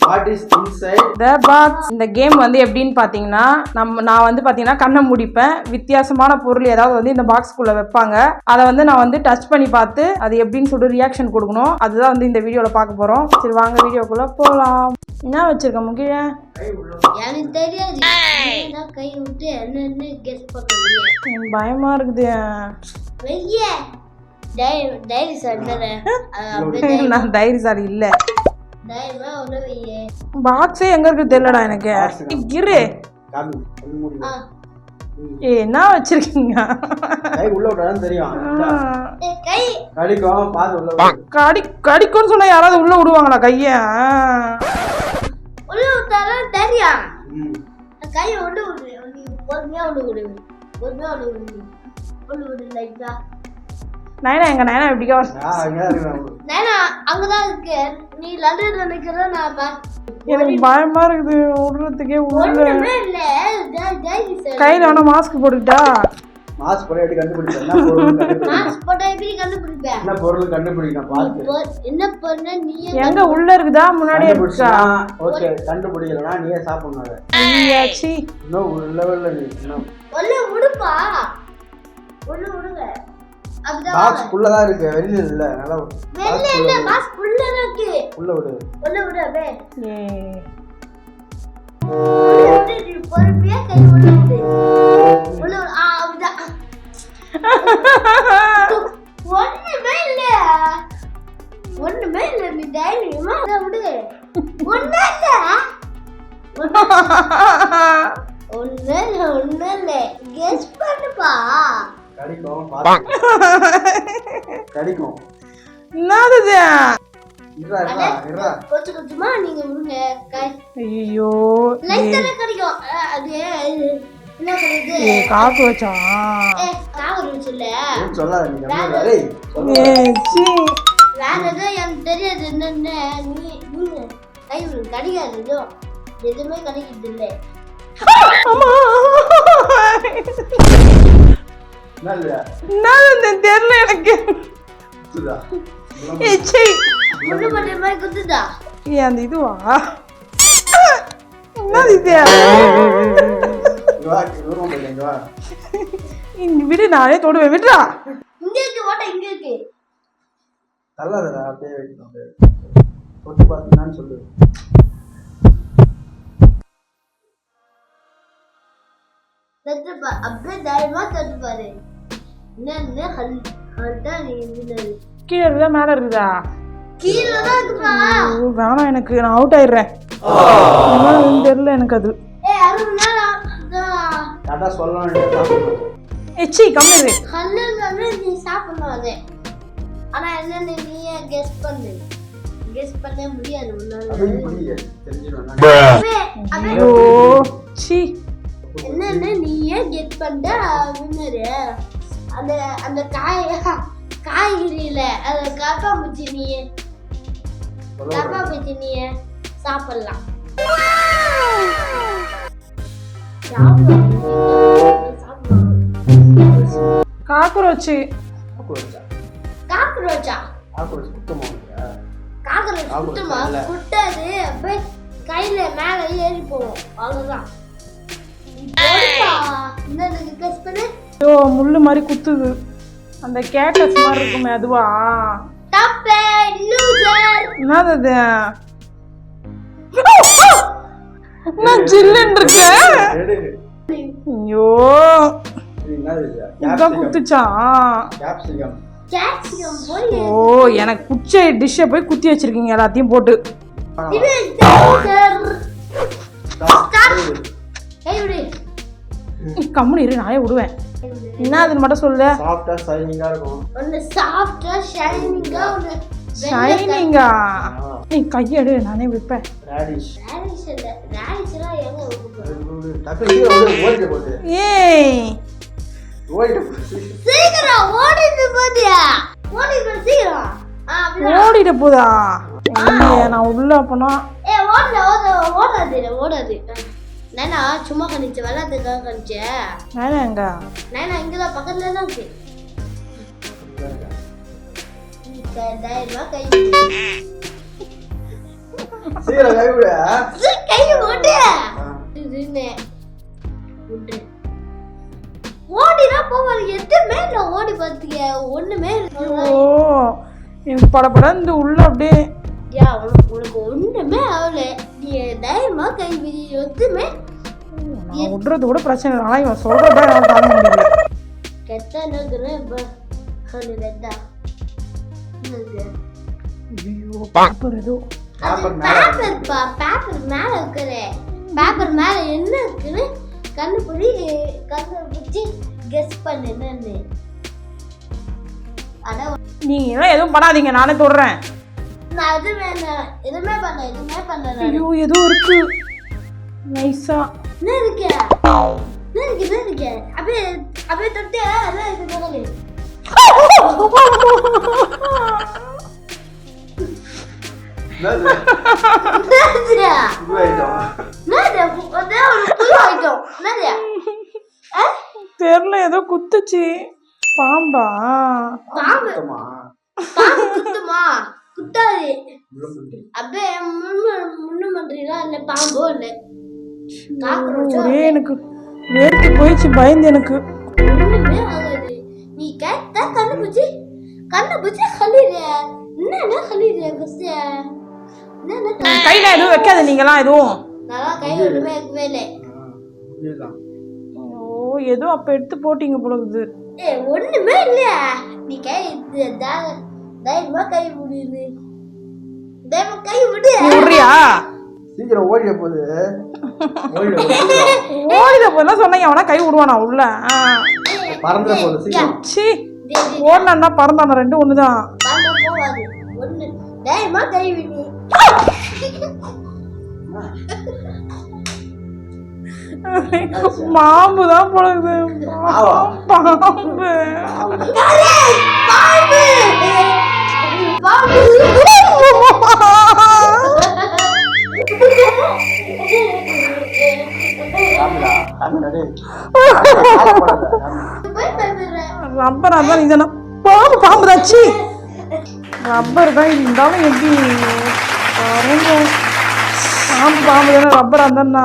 What is inside the box? இந்த game வந்து எப்படின்னு பாத்தீங்கன்னா நான் வந்து பாத்தீங்கன்னா கண்ணை மூடிப்பேன். வித்தியாசமான பொருள் ஏதாவது வந்து இந்த பாக்ஸ்க்குள்ள வைப்பாங்க. அதை வந்து நான் வந்து டச் பண்ணி பார்த்து அது எப்படின்னு சொல்லிட்டு ரியாக்ஷன் கொடுக்கணும். அதுதான் வந்து இந்த வீடியோல பார்க்க போறோம். சரி வாங்க வீடியோக்குள்ள போலாம். என்ன வச்சிருக்க முகில? எனக்கு தெரியாது. நான் கை விட்டு என்னன்னு கெஸ் பண்ணுவீங்க. பயமா இருக்குது. வெய்ய டைரி சண்டல. நான் தைரியசாலி இல்ல. டைரிமா உள்ள வெய்ய. பாக்ஸே எங்க இருக்கு தெரியலடா எனக்கு. இரு. என்ன வச்சிருக்கீங்க? கை உள்ள விட்டாதான் தெரியும். கை கடிக்கும் பாத்து உள்ள கடிக்கும்னு சொன்னா யாராவது உள்ள விடுவாங்களா கைய? உள்ள விட்டாலும் தெரியும். கை உள்ள விடு. பொறுமையா உள்ள விடு. பொறுமையா உள்ள விடு. உள்ள விடு லைட்டா. நைனா எங்க நைனா எப்படிக்கா? நைனா அங்கதான் இருக்கு. நீ லண்டன்ல நிக்கிற நான் எனக்கு பயமா இருக்குது விடுறதுக்கே. ஒண்ணுமே இல்ல. கையில வேணா மாஸ்க் போட்டுக்கிட்டா? மாஸ்க் போட எப்படி கண்டுபிடிச்சா? என்ன பொருள் மாஸ்க் போட்டா எப்படி கண்டுபிடிப்ப? என்ன பொருள் கண்டுபிடிக்கணும் பாத்து. என்ன பண்ண நீ எங்க உள்ள இருக்குதா முன்னாடியே இருக்கா? ஓகே கண்டுபிடிக்கலனா நீயே சாப்பிடணும் அத. ஐயாச்சி இன்னும் ஒரு லெவல்ல நீ இன்னும் ஒல்ல உடுப்பா. ஒல்ல உடுங்க. அப்படிதான் பாக்ஸ் குள்ள தான் இருக்கு. வெளியில இல்ல. நல்லா வெளியில இல்ல. பாக்ஸ் குள்ள இருக்கு. உள்ள விடு. ஒல்ல விடு அபே. நீ பொறுமையா கை உள்ள விடு. உள்ள அப்படிதான். ஒண்ணுமே இல்ல. ஒண்ணுமே இல்ல. நீ தைரியமா விடு. ஒண்ணே இல்ல. ஒண்ணே இல்ல. கெஸ் பண்ணுப்பா. கடிக்கும் பாத்து. கடிக்கும். என்னது? இருடா. கொஞ்சம் கொஞ்சமா நீங்க விடுங்க. ஐயோ லைட்டா கடிக்கும். அது என்ன சொல்றது? காக்கு வச்சா? காக்கு வச்சல. சொல்லாத நீ நம்ம டேய். சி வேற ஏதோ எனக்கு தெரியாது என்னன்னு. நீங்க கை விடு. கடிக்காது. எதுவுமே கடிக்கிறது இல்லை. அம்மா என்னது தெரியல எனக்கு. முள்ளு மட்டை மாதிரி குத்துதா? அந்த இதுவா? என்னது இது? இங்க விடு நானே தொடுவேன். விடுறா. இங்க இருக்கு. ஓட்ட இங்க இருக்கு. தள்ளாதடா அப்படியே வைக்கணும். தொட்டு பார்த்தீங்கன்னு சொல்லு. தட்டுப்பா. அப்படியே தைரியமா தட்டுப்பாரு. என்ன ஹல்டா நீ இதுல கீழே இருக்குதா மேல இருக்குதா? கீழே தான் இருக்குப்பா. வேணாம் எனக்கு. நான் அவுட் ஆயிடுறேன். தெரியல எனக்கு அது. கரெக்டா சொல்லணும். எச்சி கம்மிடு. ஹல்லுன்னு நீ சாப்பிடணும் அது. ஆனா என்னன்னு நீயே கெஸ் பண்ணு. கெஸ் பண்ண முடியாது உன்னால. ஐயோ சி என்னன்னு நீயே கெஸ் பண்ண வின்னரு. அந்த காய்கறியில அந்த கப்பாம்பூச்சி நீயே சாப்பிடலாம். காக்ரோச். காக்ரோச்சா? காக்ரோச் குத்தமா? காக்ரோச் குத்தமா? குட்டாது. அப்படியே கையில மேல ஏறி போவோம். அவ்வளவுதான். ஐயோ முள்ளு மாதிரி குத்துது. அந்த கேட்டஸ் மாதிரி இருக்குமே அதுவா? என்னது? நான் ஜில்லுன்னு இருக்கேன். ஐயோ இதான் குத்துச்சா? ஓ எனக்கு குச்ச டிஷ்ஷை போய் குத்தி வச்சிருக்கீங்க எல்லாத்தையும் போட்டு. கம்முனு இரு நானே விடுவேன். என்ன அதுன்னு மட்டும் சொல்லு. சாஃப்ட்டா ஷைனிங்கா இருக்கும். ஒன்னு சாஃப்ட்டா ஷைனிங்கா ஒன்னு ஷைனிங்கா. நீ கையெடு நானே விப்பேன். ராடிஷ் இல்ல. ராடிஷ்லாம் எங்க ஊரு? டக்குனு ஓடிட்டு போகுது. ஏய் ஓடிட்டு போகுது. சீக்கிரம் ஓடிட்டு போடியா. ஓடிட்டு சீக்கிரம். ஓடிட்டு போதா? நான் உள்ள அப்பனா ஓடாது. நைனா சும்மா கணிச்சு விளையாட்டுதான் கணிச்சே. நைனா எங்க? நைனா இங்கதான் பக்கத்துல தான் இருக்கு. தைரியமா கை சீக்கிரம் கை விடு. கையை போட்டு இதுன்னு விட்டு. ஓடினா போவாரு. எதுவுமே இல்லை. ஓடி பார்த்துக்க ஒண்ணுமே இல்லை. ஓ எனக்கு படப்படன்னு உள்ள அப்படியே உனக்கு ஒண்ணுமே ஆகல. நீ தைரியமா கை விதி. எதுவுமே நான் விடுறது கூட பிரச்சனை இல்லை. ஆனால் இவன் சொல்றதா என்னால் தாங்க முடியல. கெட்ட நகுறேன் சொல்லுதா. ஐயோ பேப்பர் ஏதோ பேப்பர் மேல பேப்பர் மேல இருக்குது. பேப்பர் மேல என்ன இருக்குன்னு கண்டுபிடிச்சு கெஸ் பண்ணு என்னன்னு. அட நீங்க எல்லாம் எதுவும் பண்ணாதீங்க, நானே தொடுறேன். நான் எதுவுமே பண்ணல. ஐயோ ஏதோ இருக்கு நைஸா. என்ன இருக்கு? அப்படியே தொட்டு அதான் இது போகல. என்னது? இது ஐட்டம். தெரியல ஏதோ குத்துச்சு. பாம்பா? சுத்தமா? குத்துமா? குத்தாது. உள்ள போட்டு. அப்படியே முன்னு மன்றீங்களா இல்ல பாம்போ இல்ல ஒரே எனக்கு வேர்த்து போயிடுச்சு பயந்து எனக்கு. ஒண்ணுமே ஆகாது. நீ கேட்டா கண்ணு பூச்சி கல்லிடு. என்ன கல்லிடு ஃபர்ஸ்ட்? என்ன கையில எதுவும் வைக்காத நீங்களாம் எதுவும். நல்லா கை ஒண்ணுமே வைக்கவே இல்லை. இதுதான். ஓ ஏதோ அப்ப எடுத்து போட்டீங்க போலகுது. ஒண்ணுமே இல்ல. நீ கை தைரியமா கை விடுது. தைரியமா கை விடு. விடுறியா? சீக்கிரம் ஓடிட போகுது. ஓடித போதெல்லாம் சொன்னீங்க. அவனா கை விடுவானா உள்ள? பறந்துட போகுது சீக்கிரம். சி ஓடனா பறந்தானா ரெண்டும் ஒண்ணுதான். போவாது. ஒண்ணு தைரியமா கை விடு. மாம்பு தான் போலகுது. பாம்பு ரப்பர் அதான் இது. பாம்பு பாம்பு தாச்சு. ரப்பர் தான் இது. இருந்தாலும் எப்படி பாருங்க பாம்பு பாம்பு தானே ரப்பர் அதான்.